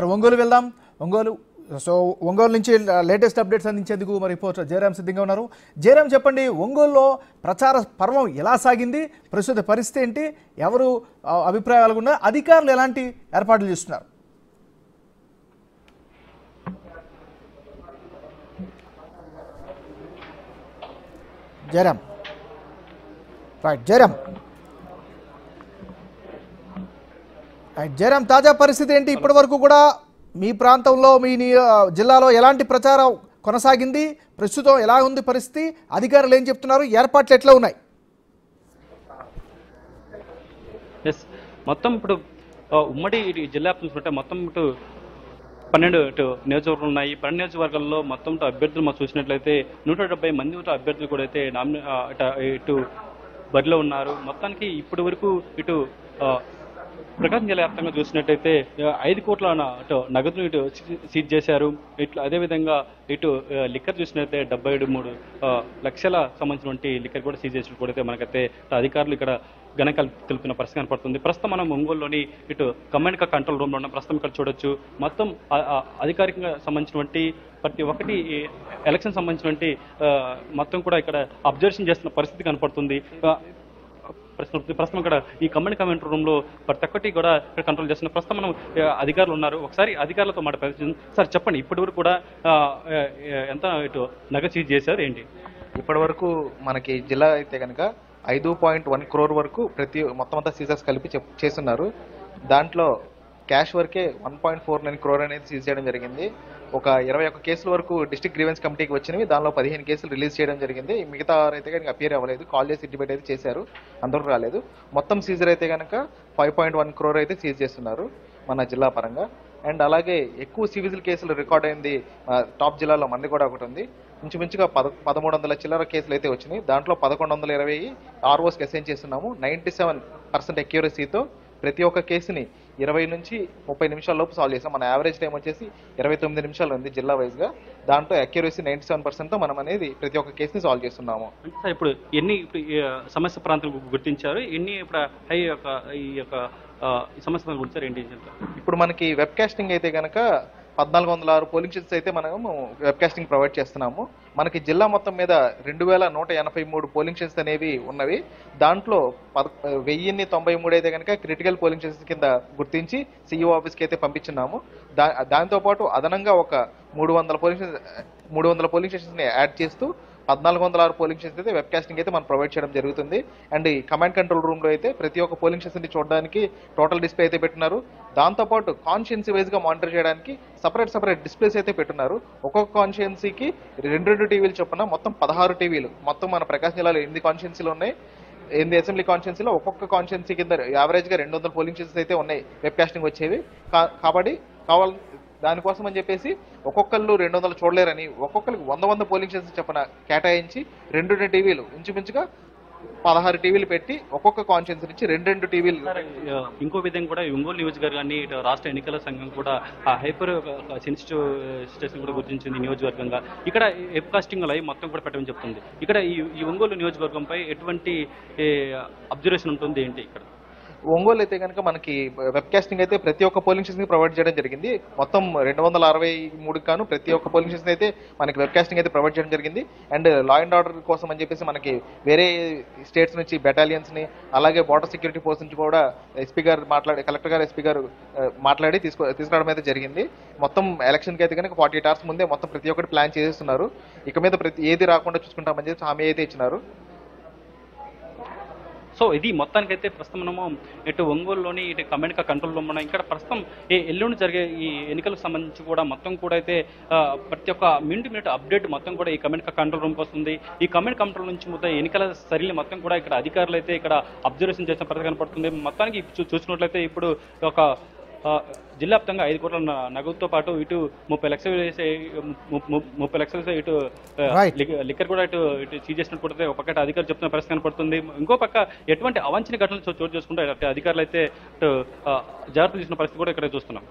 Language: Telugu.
ఒంగోలు వెళ్దాం. ఒంగోలు నుంచి లేటెస్ట్ అప్డేట్స్ అందించేందుకు మరి రిపోర్టర్ జయరాం సిద్ధంగా ఉన్నారు. జయరాం, చెప్పండి, ఒంగోలులో ప్రచార పర్వం ఎలా సాగింది, ప్రస్తుత పరిస్థితి ఏంటి, ఎవరు అభిప్రాయాలు ఉన్నారు, అధికారులు ఎలాంటి ఏర్పాట్లు చేస్తున్నారు? జయరాం, రైట్. జయరాం, తాజా పరిస్థితి ఏంటి? ఇప్పటి వరకు కూడా మీ ప్రాంతంలో, మీ జిల్లాలో ఎలాంటి ప్రచారం కొనసాగింది, ప్రస్తుతం ఎలా ఉంది పరిస్థితి, అధికారులు ఏం చెప్తున్నారు, ఏర్పాట్లు ఎట్లా ఉన్నాయి? మొత్తం ఇప్పుడు ఉమ్మడి జిల్లా చూసుకుంటే మొత్తం ఇటు 12 నియోజకవర్గాలు ఉన్నాయి. 12 నియోజకవర్గాల్లో మొత్తం అభ్యర్థులు మనం చూసినట్లయితే 170 మంది అభ్యర్థులు కూడా అయితే ఇటు బరిలో ఉన్నారు. మొత్తానికి ఇప్పటి వరకు ఇటు ప్రకాశం జిల్లా వ్యాప్తంగా చూసినట్టయితే 5 కోట్ల నగదును ఇటు సీజ్ చేశారు. ఇట్లా అదేవిధంగా ఇటు లిక్కర్ చూసినట్లయితే 73 లక్షల సంబంధించినటువంటి లిక్కర్ కూడా సీజ్ చేసినట్టు కూడా మనకైతే అధికారులు ఇక్కడ గణకాలు తెలుపుతున్న పరిస్థితి కనపడుతుంది. ప్రస్తుతం మనం ఒంగోలులోని ఇటు కమాండ్ కంట్రోల్ రూమ్లో ఉన్న ప్రస్తుతం ఇక్కడ చూడొచ్చు. మొత్తం అధికారికంగా సంబంధించినటువంటి ప్రతి ఒక్కటి ఎలక్షన్ సంబంధించినటువంటి మొత్తం కూడా ఇక్కడ అబ్జర్వేషన్ చేస్తున్న పరిస్థితి కనపడుతుంది. ప్రస్తుతం ఇక్కడ ఈ కమాండ్ రూమ్ లో ప్రతి ఒక్కటి కూడా ఇక్కడ కంట్రోల్ చేస్తున్న ప్రస్తుతం మనం అధికారులు ఉన్నారు. ఒకసారి అధికారులతో మాట పరిస్థితి. సార్, చెప్పండి, ఇప్పటి వరకు కూడా ఎంత ఇటు నగదు సీజ్ చేశారు ఏంటి? ఇప్పటి వరకు మనకి జిల్లా అయితే కనుక 5.1 crore వరకు మొత్తం అంతా సీజర్స్ కలిపి చేస్తున్నారు. దాంట్లో క్యాష్ వరకే 1.49 crore అనేది సీజ్ చేయడం జరిగింది. ఒక 21 కేసుల వరకు డిస్ట్రిక్ట్ గ్రీవెన్స్ కమిటీకి వచ్చినవి. దానిలో 15 కేసులు రిలీజ్ చేయడం జరిగింది. మిగతా అయితే కనుక అపియర్ అవ్వలేదు. కాల్ చేసి ఇంటిమేట్ అయితే చేశారు, అందరూ రాలేదు. మొత్తం సీజర్ అయితే కనుక 5.1 crore అయితే సీజ్ చేస్తున్నారు మన జిల్లా పరంగా. అండ్ అలాగే ఎక్కువ సివిజిల్ కేసులు రికార్డ్ అయింది టాప్ జిల్లాలో మంది కూడా ఒకటి ఉంది. ఇంచుమించుగా 1300 చిల్లర కేసులు అయితే వచ్చినాయి. దాంట్లో 1120 ఆర్ఓస్కి అసైన్ చేస్తున్నాము. 97% అక్యూరసీతో ప్రతి ఒక్క కేసుని 20 నుంచి 30 నిమిషాల లోపు సాల్వ్ చేసాం. మన యావరేజ్ టైం వచ్చేసి 29 నిమిషాలు ఉంది జిల్లా వైజ్గా. దాంట్లో అక్యూరసీ 97%తో మనం అనేది ప్రతి ఒక్క కేసుని సాల్వ్ చేస్తున్నాము. ఇప్పుడు ఎన్ని సమస్య ప్రాంతాలు గుర్తించారు, ఎన్ని ఇప్పుడు ఈ యొక్క సమస్య ప్రాంతాలు గుర్తించారు ఏంటి? ఇప్పుడు మనకి వెబ్ కాస్టింగ్ అయితే కనుక 1406 పోలింగ్ స్టేషన్స్ అయితే మనము వెబ్ కాస్టింగ్ ప్రొవైడ్ చేస్తున్నాము. మనకి జిల్లా మొత్తం మీద 2183 పోలింగ్ స్టేషన్స్ అనేవి ఉన్నవి. దాంట్లో 1093 అయితే కనుక క్రిటికల్ పోలింగ్ స్టేషన్స్ కింద గుర్తించి సిఇఓ ఆఫీస్కి అయితే పంపించున్నాము. దాంతోపాటు అదనంగా ఒక 300 పోలింగ్ స్టేషన్స్ని యాడ్ చేస్తూ 1406 పోలింగ్ స్టేషన్స్ అయితే వెబ్ కాస్టింగ్ అయితే మనం ప్రొవైడ్ చేయడం జరుగుతుంది. అండ్ ఈ కమాండ్ కంట్రోల్ రూమ్లో అయితే ప్రతి ఒక్క పోలింగ్ స్టేషన్ని చూడడానికి టోటల్ డిస్ప్లే అయితే పెట్టున్నారు. దాంతోపాటు కాన్స్టిట్యున్సీ వైజ్గా మానిటర్ చేయడానికి సపరేట్ డిస్ప్లేస్ అయితే పెట్టున్నారు. ఒక్కొక్క కాన్స్టిట్యున్సీకి 2 టీవీలు చొప్పున మొత్తం 16 టీవీలు మొత్తం మన ప్రకాశం జిల్లాలో 8 కాన్స్టిట్యున్సీలు ఉన్నాయి. 8 అసెంబ్లీ కాన్స్టిట్యున్సీలో ఒక్కొక్క కాన్స్టిట్యున్సీ కింద యావరేజ్గా 200 పోలింగ్ స్టేషన్స్ అయితే ఉన్నాయి వెబ్ కాస్టింగ్ వచ్చేవి. కాబట్టి దానికోసం అని చెప్పేసి ఒక్కొక్కళ్ళు 200 చూడలేరని ఒక్కొక్కరికి 100 పోలింగ్ స్టేషన్స్ చెప్పిన కేటాయించి 2 టీవీలు ఇంచుమించుగా 16 టీవీలు పెట్టి ఒక్కొక్క కాన్స్టిట్యున్సీ నుంచి 2 టీవీలు. ఇంకో విధంగా కూడా ఒంగోలు నియోజకవర్గాన్ని రాష్ట్ర ఎన్నికల సంఘం కూడా హైపర్ సెన్సిటివ్ స్టేషన్ కూడా గుర్తించింది నియోజకవర్గంగా. ఇక్కడ వెబ్ కాస్టింగ్ లైవ్ మొత్తం కూడా పెట్టమని చెప్తుంది. ఇక్కడ ఈ ఒంగోలు నియోజకవర్గంపై ఎటువంటి అబ్జర్వేషన్ ఉంటుంది ఏంటి? ఇక్కడ ఒంగోలు అయితే కనుక మనకి వెబ్ కాస్టింగ్ అయితే ప్రతి ఒక్క పోలింగ్ స్టేషన్ ప్రొవైడ్ చేయడం జరిగింది. మొత్తం 263 కాను ప్రతి ఒక్క పోలింగ్ స్టేషన్ అయితే మనకి వెబ్ కాస్టింగ్ అయితే ప్రొవైడ్ చేయడం జరిగింది. అండ్ లా అండ్ ఆర్డర్ కోసం అని చెప్పేసి మనకి వేరే స్టేట్స్ నుంచి బెటాలియన్స్ని అలాగే బార్డర్ సెక్యూరిటీ ఫోర్స్ నుంచి కూడా కలెక్టర్ గారు ఎస్పీ గారు మాట్లాడి తీసుకురావడం అయితే జరిగింది. మొత్తం ఎలక్షన్కి అయితే కనుక 48 hours ముందే మొత్తం ప్రతి ఒక్కటి ప్లాన్ చేసేస్తున్నారు. ఇక మీద ఏది రాకుండా చూసుకుంటామని చెప్పి హామీ అయితే ఇచ్చినారు. సో ఇది మొత్తానికైతే ప్రస్తుతం మనము ఇటు ఒంగోలులోని ఇటు కమాండ్ కంట్రోల్ రూమ్ మనం ఇక్కడ ప్రస్తుతం ఎల్లుండి జరిగే ఈ ఎన్నికలకు సంబంధించి కూడా మొత్తం కూడా అయితే ప్రతి ఒక్క మినిట్ అప్డేట్ మొత్తం కూడా ఈ కమాండ్ కంట్రోల్ రూమ్కి వస్తుంది. ఈ కమాండ్ కంట్రోల్ నుంచి మొత్తం ఎన్నికల సరిని మొత్తం కూడా ఇక్కడ అధికారులు అయితే ఇక్కడ అబ్జర్వేషన్ చేసిన పరిస్థితి కనపడుతుంది. మొత్తానికి చూసుకున్నట్లయితే ఇప్పుడు ఒక జిల్లా వ్యాప్తంగా 5 కోట్ల నగదుతో పాటు ఇటు 30 లక్షలు ఇటు లిక్కర్ కూడా ఇటు సీజ్ చేసినట్టు కూడా ఒక పక్క అధికారులు చెప్తున్న పరిస్థితి కనపడుతుంది. ఇంకో పక్క ఎటువంటి అవాంఛనీయ ఘటనలు చోటు చేసుకుంటే అధికారులు అయితే జాగ్రత్తలు తీసుకున్న పరిస్థితి కూడా ఇక్కడ చూస్తున్నాం.